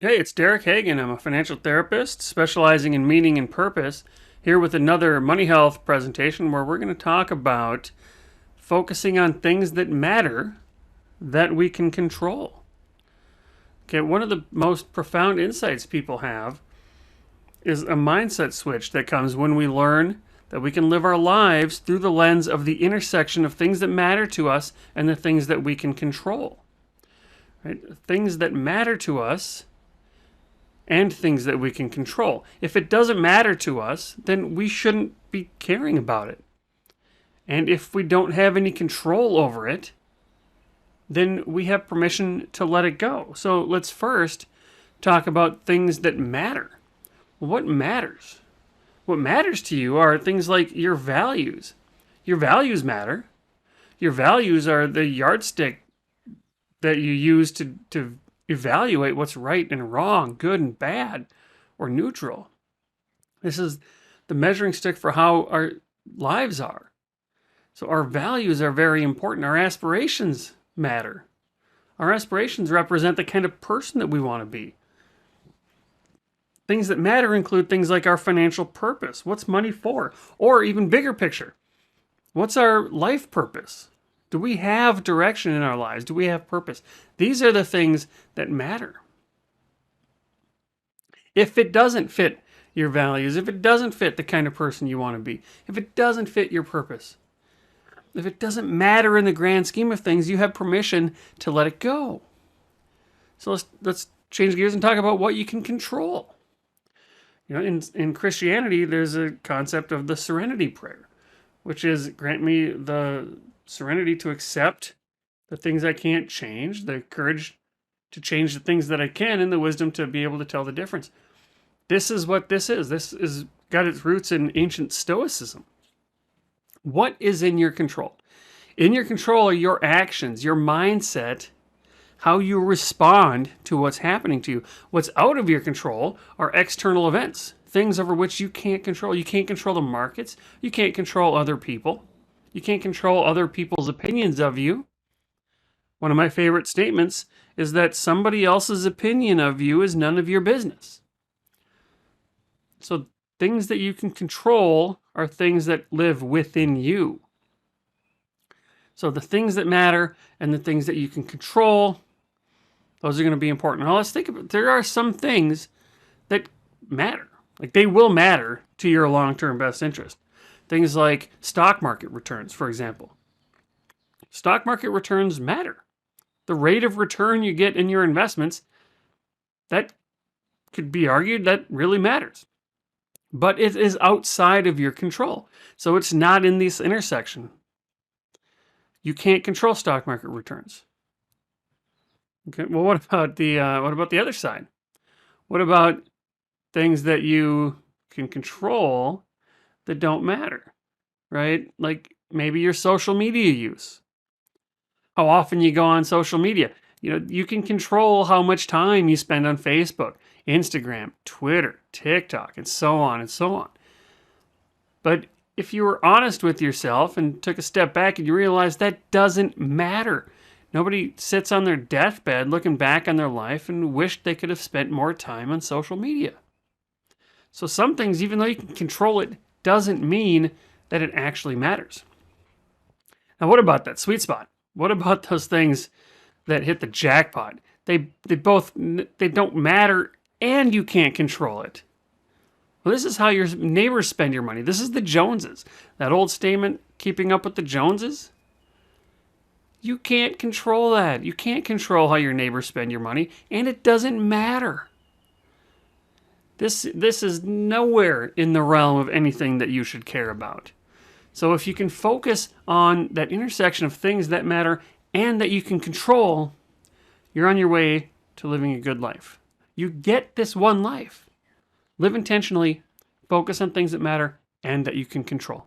Hey, it's Derek Hagen. I'm a financial therapist specializing in meaning and purpose, here with another Money Health presentation where we're going to talk about focusing on things that matter that we can control. Okay, one of the most profound insights people have is a mindset switch that comes when we learn that we can live our lives through the lens of the intersection of things that matter to us and the things that we can control. Right? Things that matter to us and things that we can control. If it doesn't matter to us, then we shouldn't be caring about it. And if we don't have any control over it, then we have permission to let it go. So let's first talk about things that matter. What matters? What matters to you are things like your values. Your values matter. Your values are the yardstick that you use to evaluate what's right and wrong, good and bad, or neutral. This is the measuring stick for how our lives are. So our values are very important. Our aspirations matter. Our aspirations represent the kind of person that we want to be. Things that matter include things like our financial purpose. What's money for? Or even bigger picture, what's our life purpose? Do we have direction in our lives? Do we have purpose? These are the things that matter. If it doesn't fit your values, if it doesn't fit the kind of person you want to be, if it doesn't fit your purpose, if it doesn't matter in the grand scheme of things, you have permission to let it go. So let's change gears and talk about what you can control. You know, in Christianity, there's a concept of the serenity prayer, which is grant me the serenity to accept the things I can't change, the courage to change the things that I can, and the wisdom to be able to tell the difference. This is what this is. This is got its roots in ancient Stoicism. What is in your control? In your control are your actions, your mindset, how you respond to what's happening to you. What's out of your control are external events, things over which you can't control. You can't control the markets. You can't control other people. You can't control other people's opinions of you. One of my favorite statements is that somebody else's opinion of you is none of your business. So things that you can control are things that live within you. So the things that matter and the things that you can control, those are going to be important. Now let's think about it. There are some things that matter. Like they will matter to your long-term best interest. Things like stock market returns, for example. Stock market returns matter. The rate of return you get in your investments, that could be argued that really matters. But it is outside of your control. So it's not in this intersection. You can't control stock market returns. Okay, well, what about the other side? What about things that you can control that don't matter, right? Like maybe your social media use. How often you go on social media. You know, you can control how much time you spend on Facebook, Instagram, Twitter, TikTok, and so on and so on. But if you were honest with yourself and took a step back and you realize that doesn't matter. Nobody sits on their deathbed looking back on their life and wished they could have spent more time on social media. So some things, even though you can control it, doesn't mean that it actually matters. Now, what about that sweet spot? What about those things that hit the jackpot? They don't matter and you can't control it. Well, this is how your neighbors spend your money. This is the Joneses. That old statement, keeping up with the Joneses. You can't control that. You can't control how your neighbors spend your money, and it doesn't matter. This is nowhere in the realm of anything that you should care about. So if you can focus on that intersection of things that matter and that you can control, you're on your way to living a good life. You get this one life. Live intentionally, focus on things that matter and that you can control.